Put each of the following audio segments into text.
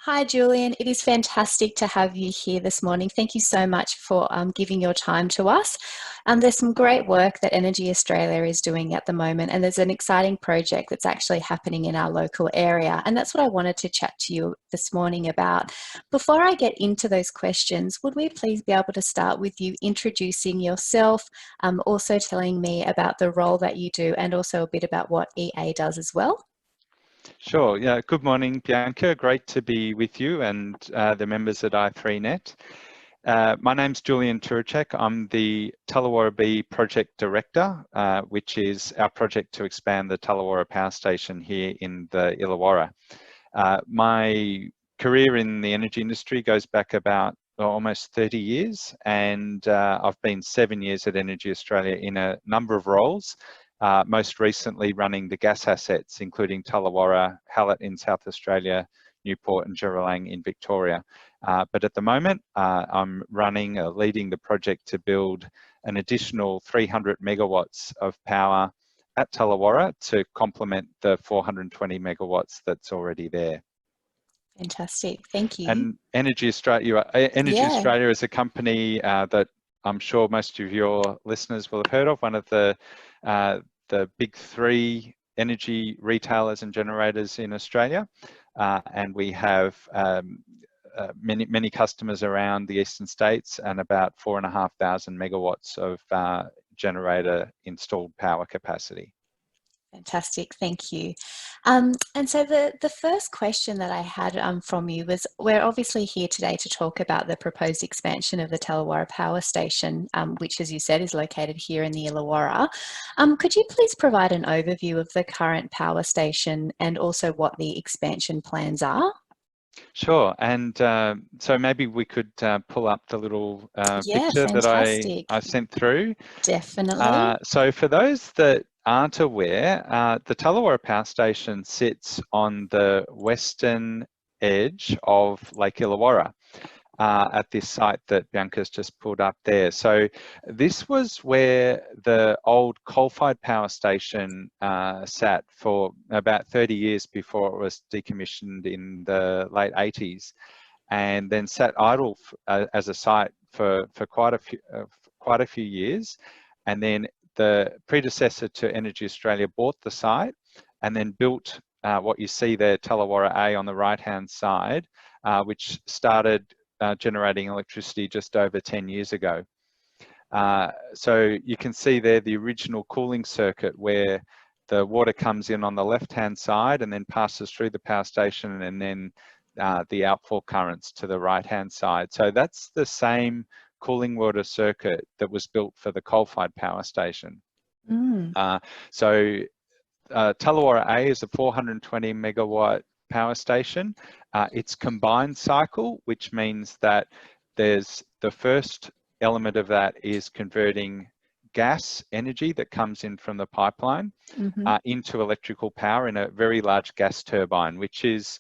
Hi, Julian. It is fantastic to have you here this morning. Thank you so much for giving your time to us. There's some great work that Energy Australia is doing at the moment, and there's an exciting project that's actually happening in our local area. And that's what I wanted to chat to you this morning about. Before I get into those questions, would we please be able to start with you introducing yourself, also telling me about the role that you do, and also a bit about what EA does as well? Sure. Yeah. Good morning, Bianca. Great to be with you and the members at i3net. My name's Julian Turecek. I'm the Tallawarra B Project Director, which is our project to expand the Tallawarra Power Station here in the Illawarra. My career in the energy industry goes back about almost 30 years, and I've been 7 years at Energy Australia in a number of roles. Most recently running the gas assets, including Tallawarra, Hallett in South Australia, Newport and Jeralang in Victoria. But at the moment, I'm leading the project to build an additional 300 megawatts of power at Tallawarra to complement the 420 megawatts that's already there. Fantastic. Thank you. And Energy Australia is a company that I'm sure most of your listeners will have heard of, one of the big three energy retailers and generators in Australia. And we have many customers around the eastern states and about 4,500 megawatts of generator installed power capacity. Fantastic, thank you. And so the first question that I had from you was, we're obviously here today to talk about the proposed expansion of the Tallawarra Power Station, which, as you said, is located here in the Illawarra. Could you please provide an overview of the current power station and also what the expansion plans are? Sure, and so maybe we could pull up the little picture fantastic. that I sent through. Definitely. So for those that aren't aware, the Tallawarra Power Station sits on the western edge of Lake Illawarra at this site that Bianca's just pulled up there. So this was where the old coal-fired power station sat for about 30 year before it was decommissioned in the late 80s, and then sat idle as a site for quite a few years. And then the predecessor to Energy Australia bought the site and then built what you see there, Tallawarra A on the right-hand side, which started generating electricity just over 10 years ago. So you can see there the original cooling circuit where the water comes in on the left-hand side and then passes through the power station, and then the outflow currents to the right-hand side. So that's the same cooling water circuit that was built for the coal-fired power station. So Tallawarra A is a 420 megawatt power station. It's combined cycle, which means that there's the first element of that is converting gas energy that comes in from the pipeline into electrical power in a very large gas turbine, which is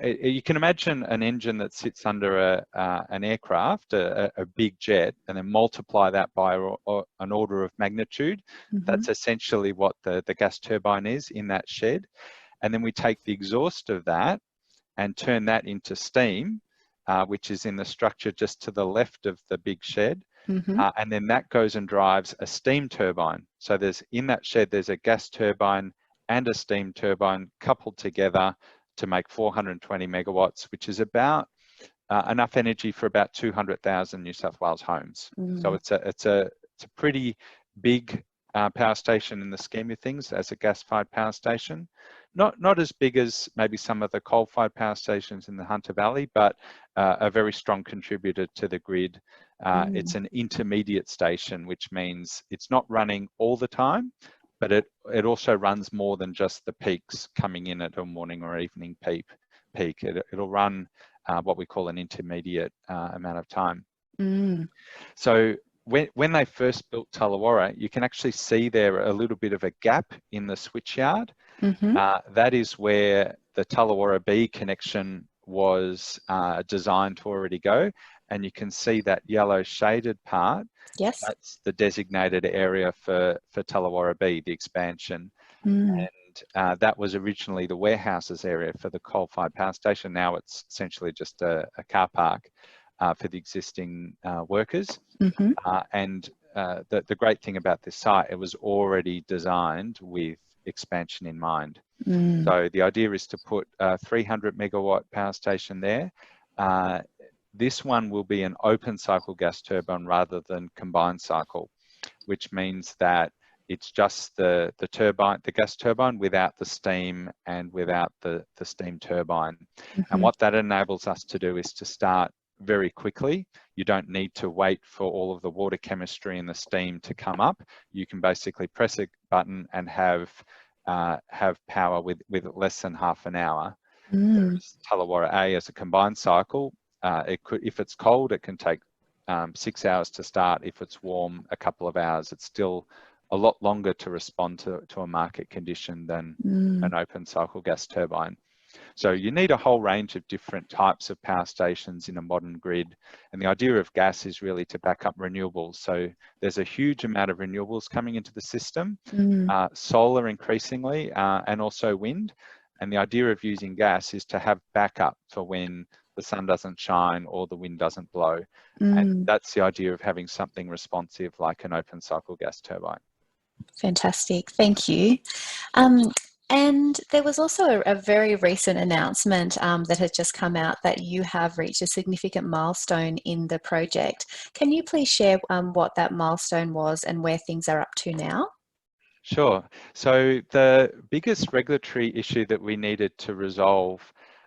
you can imagine an engine that sits under an aircraft, a big jet, and then multiply that by an order of magnitude. That's essentially what the gas turbine is in that shed. And then we take the exhaust of that and turn that into steam, which is in the structure just to the left of the big shed. And then that goes and drives a steam turbine. So in that shed, there's a gas turbine and a steam turbine coupled together to make 420 megawatts, which is about enough energy for about 200,000 New South Wales homes. So it's a pretty big power station in the scheme of things as a gas-fired power station. Not as big as maybe some of the coal-fired power stations in the Hunter Valley, but a very strong contributor to the grid. It's an intermediate station, which means it's not running all the time, but it also runs more than just the peaks coming in at a morning or evening peak. It'll run what we call an intermediate amount of time. So when they first built Tallawarra, you can actually see there a little bit of a gap in the switchyard. That is where the Tallawarra B connection was designed to already go. And you can see that yellow shaded part. Yes. That's the designated area for Tallawarra B, the expansion. And and that was originally the warehouses area for the coal-fired power station. Now it's essentially just a car park for the existing workers. Mm-hmm. And the great thing about this site, it was already designed with expansion in mind. Mm. So the idea is to put a 300 megawatt power station there. This one will be an open cycle gas turbine rather than combined cycle, which means that it's just the turbine, the gas turbine, without the steam and without the steam turbine. Mm-hmm. And what that enables us to do is to start very quickly. You don't need to wait for all of the water chemistry and the steam to come up. You can basically press a button and have power with less than half an hour. Whereas Tallawarra A as a combined cycle, it could, if it's cold, it can take 6 hours to start. If it's warm, a couple of hours. It's still a lot longer to respond to a market condition than an open cycle gas turbine. So you need a whole range of different types of power stations in a modern grid. And the idea of gas is really to back up renewables. So there's a huge amount of renewables coming into the system, solar increasingly, and also wind. And the idea of using gas is to have backup for when the sun doesn't shine or the wind doesn't blow. And that's the idea of having something responsive like an open cycle gas turbine. Fantastic, thank you. And there was also a very recent announcement that has just come out that you have reached a significant milestone in the project. Can you please share what that milestone was and where things are up to now? Sure. So the biggest regulatory issue that we needed to resolve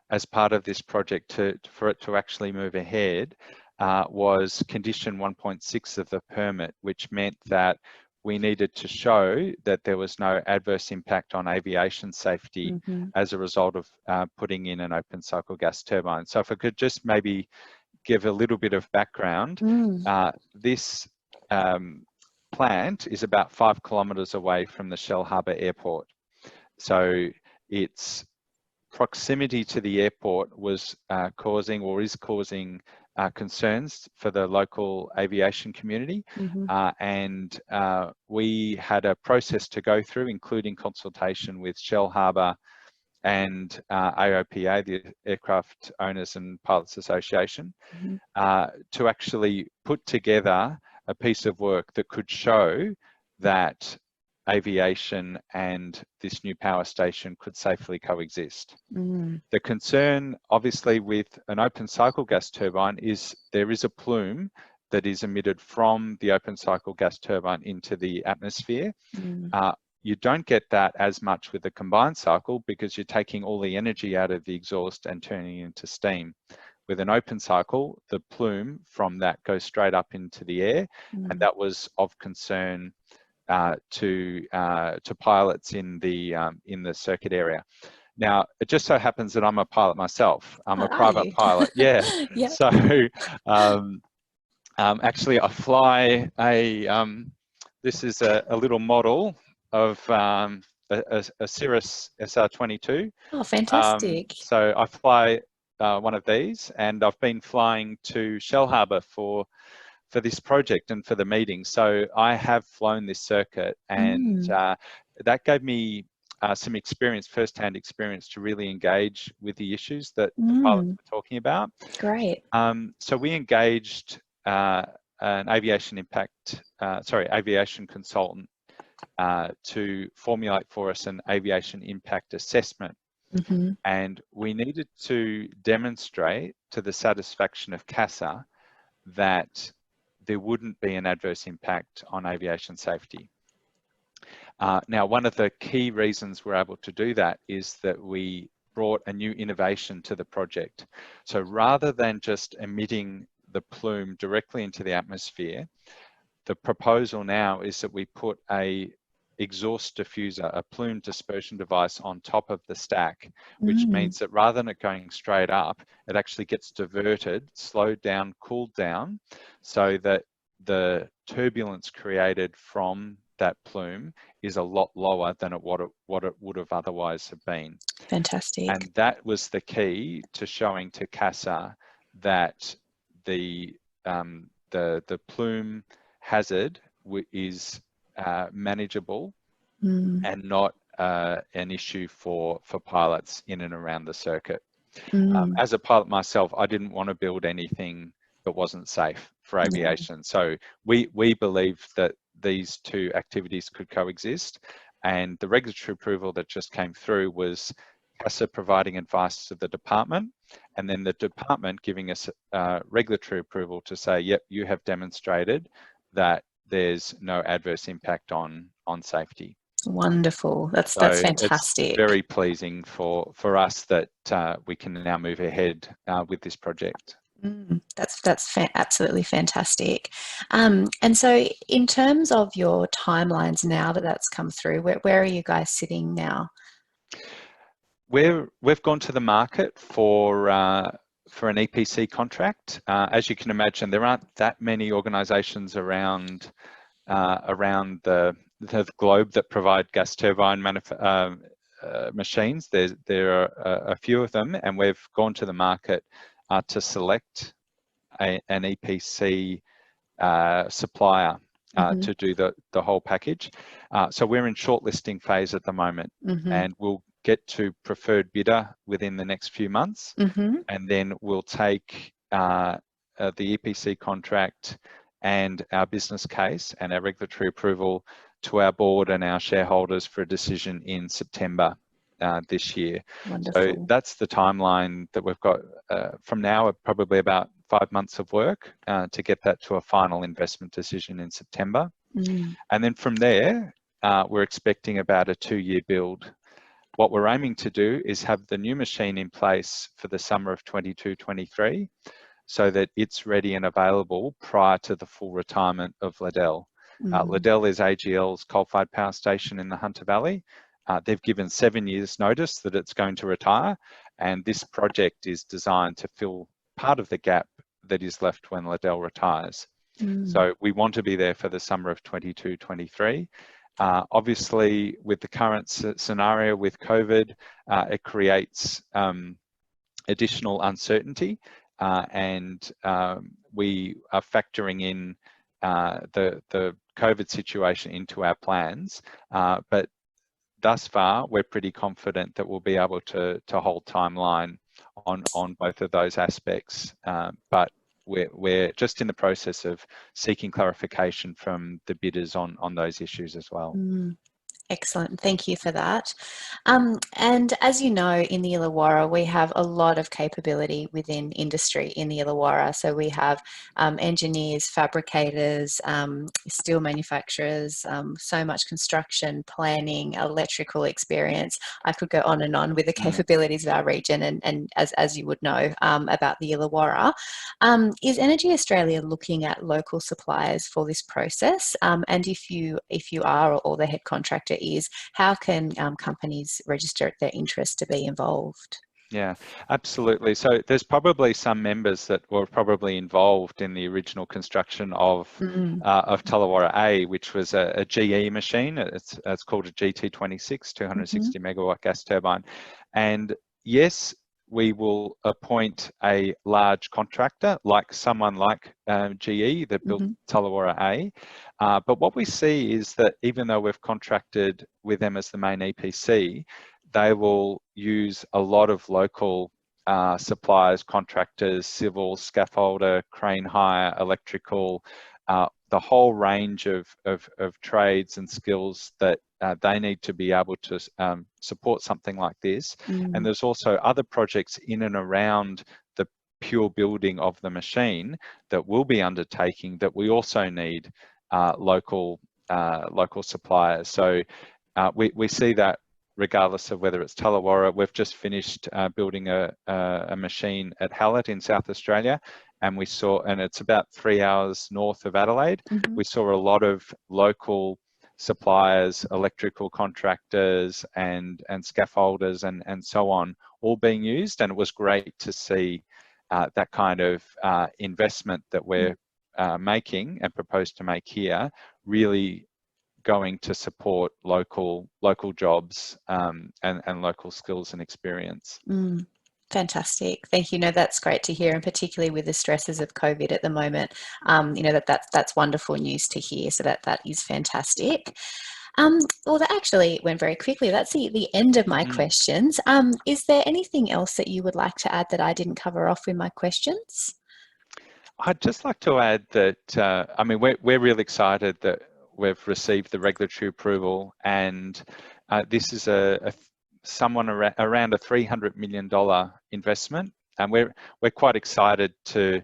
as part of this project for it to actually move ahead was condition 1.6 of the permit, which meant that we needed to show that there was no adverse impact on aviation safety as a result of putting in an open cycle gas turbine. So if I could just maybe give a little bit of background, this plant is about 5 kilometres away from the Shell Harbour Airport. So its proximity to the airport was causing or is causing concerns for the local aviation community. And we had a process to go through, including consultation with Shell Harbour and AOPA, the Aircraft Owners and Pilots Association, to actually put together a piece of work that could show that aviation and this new power station could safely coexist. The concern, obviously, with an open cycle gas turbine is there is a plume that is emitted from the open cycle gas turbine into the atmosphere. You don't get that as much with the combined cycle because you're taking all the energy out of the exhaust and turning it into steam. With an open cycle, the plume from that goes straight up into the air, and that was of concern to pilots in the circuit area. Now, it just so happens that I'm a pilot myself. I'm a private pilot. Yeah. Yep. So actually, I fly this is a little model of a Cirrus SR22. Oh, fantastic. So I fly one of these, and I've been flying to Shell Harbour for this project and for the meeting. So I have flown this circuit, and that gave me some experience, first-hand experience, to really engage with the issues that the pilots were talking about. Great. So we engaged an aviation consultant to formulate for us an aviation impact assessment. And we needed to demonstrate to the satisfaction of CASA that there wouldn't be an adverse impact on aviation safety. Now, one of the key reasons we're able to do that is that we brought a new innovation to the project. So rather than just emitting the plume directly into the atmosphere, the proposal now is that we put a exhaust diffuser, a plume dispersion device on top of the stack, which means that rather than it going straight up, it actually gets diverted, slowed down, cooled down, so that the turbulence created from that plume is a lot lower than what it would have otherwise have been. Fantastic. And that was the key to showing to CASA that the plume hazard is manageable and not an issue for pilots in and around the circuit. Mm. As a pilot myself, I didn't want to build anything that wasn't safe for Yeah. aviation. So we believe that these two activities could coexist, and the regulatory approval that just came through was CASA providing advice to the department, and then the department giving us regulatory approval to say, yep, you have demonstrated that there's no adverse impact on safety. Wonderful. That's So it's fantastic. very pleasing for us that we can now move ahead with this project. That's absolutely fantastic. And so in terms of your timelines now that that's come through, where are you guys sitting now? We've gone to the market for an EPC contract. As you can imagine, there aren't that many organisations around the globe that provide gas turbine machines. There are a few of them, and we've gone to the market to select an EPC supplier to do the whole package. So we're in shortlisting phase at the moment, and we'll get to preferred bidder within the next few months, and then we'll take the EPC contract and our business case and our regulatory approval to our board and our shareholders for a decision in September this year. Wonderful. So that's the timeline that we've got from now, probably about 5 months of work to get that to a final investment decision in September. And then from there, we're expecting about a 2-year build. What we're aiming to do is have the new machine in place for the summer of 22-23, so that it's ready and available prior to the full retirement of Liddell. Liddell is AGL's coal-fired power station in the Hunter Valley. They've given 7 years notice that it's going to retire, and this project is designed to fill part of the gap that is left when Liddell retires. So we want to be there for the summer of 22-23. Obviously, with the current scenario with COVID, it creates additional uncertainty, and we are factoring in the COVID situation into our plans. But thus far, we're pretty confident that we'll be able to hold timeline on both of those aspects. But we're just in the process of seeking clarification from the bidders on those issues as well. Excellent. Thank you for that. And as you know, in the Illawarra, we have a lot of capability within industry in the Illawarra. So we have engineers, fabricators, steel manufacturers, so much construction, planning, electrical experience. I could go on and on with the capabilities of our region, and as you would know about the Illawarra. Is EnergyAustralia looking at local suppliers for this process? And if you are, or the head contractor is, how can companies register their interest to be involved? Yeah, absolutely. So there's probably some members that were probably involved in the original construction of Tallawarra A, which was a GE machine. It's called a GT26, 260 megawatt gas turbine. And yes, we will appoint a large contractor, like someone like GE that built Tallawarra A. But what we see is that even though we've contracted with them as the main EPC, they will use a lot of local suppliers, contractors, civil, scaffolder, crane hire, electrical, the whole range of trades and skills that they need to be able to support something like this. And there's also other projects in and around the pure building of the machine that we'll be undertaking that we also need local suppliers. So we see that regardless of whether it's Tallawarra. We've just finished building a machine at Hallett in South Australia, and we saw, and it's about 3 hours north of Adelaide. We saw a lot of local suppliers, electrical contractors and scaffolders and so on, all being used. And it was great to see that kind of investment that we're making and propose to make here, really going to support local jobs and local skills and experience. Fantastic. Thank you. No, that's great to hear, and particularly with the stresses of COVID at the moment, you know, that's wonderful news to hear. So that is fantastic. Well, that actually went very quickly. That's the end of my Mm. questions. Is there anything else that you would like to add that I didn't cover off in my questions? I'd just like to add that, I mean, we're really excited that we've received the regulatory approval, and this is around a $300 million investment, and we're quite excited to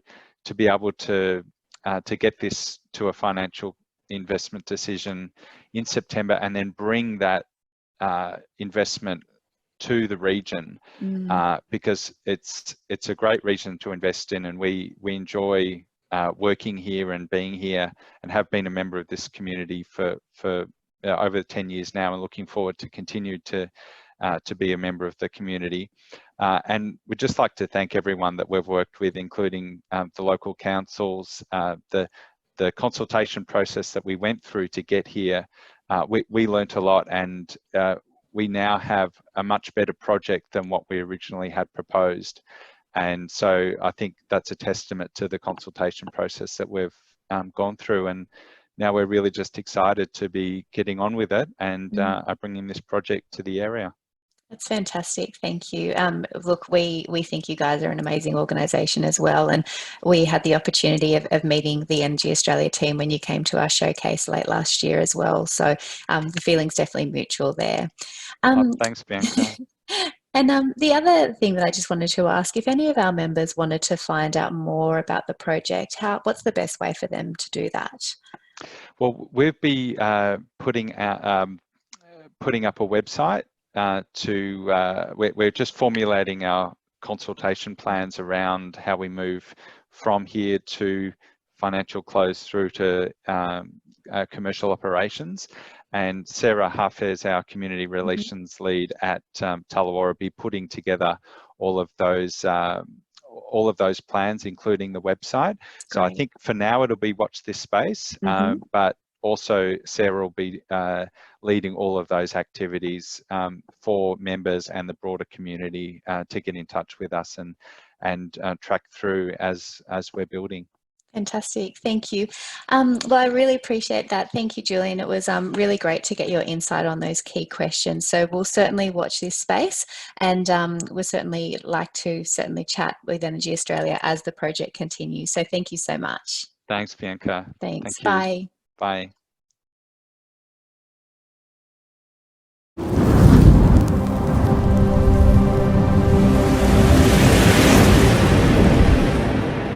be able to get this to a financial investment decision in September, and then bring that investment to the region, Mm, because it's a great region to invest in, and we enjoy working here and being here, and have been a member of this community for over 10 years now, and looking forward to continue to be a member of the community. And we'd just like to thank everyone that we've worked with, including the local councils, the consultation process that we went through to get here. We learnt a lot, and we now have a much better project than what we originally had proposed. And so I think that's a testament to the consultation process that we've gone through. And now we're really just excited to be getting on with it, and are bringing this project to the area. That's fantastic. Thank you. Look, we think you guys are an amazing organisation as well, and we had the opportunity of meeting the Energy Australia team when you came to our showcase late last year as well. So the feeling's definitely mutual there. Thanks, Bianca. And the other thing that I just wanted to ask, if any of our members wanted to find out more about the project, what's the best way for them to do that? Well, we'll be putting up a website we're just formulating our consultation plans around how we move from here to financial close through to commercial operations. And Sarah Huff, our community relations lead at Tallawarra, will be putting together all of those plans, including the website. So I think for now it'll be watch this space, but also Sarah will be leading all of those activities for members and the broader community to get in touch with us and track through as we're building. Fantastic. Thank you. Well, I really appreciate that. Thank you, Julian. It was really great to get your insight on those key questions. So we'll certainly watch this space, and we'll certainly like to chat with Energy Australia as the project continues. So thank you so much. Thanks, Bianca. Thanks. Thank you. Bye. Bye.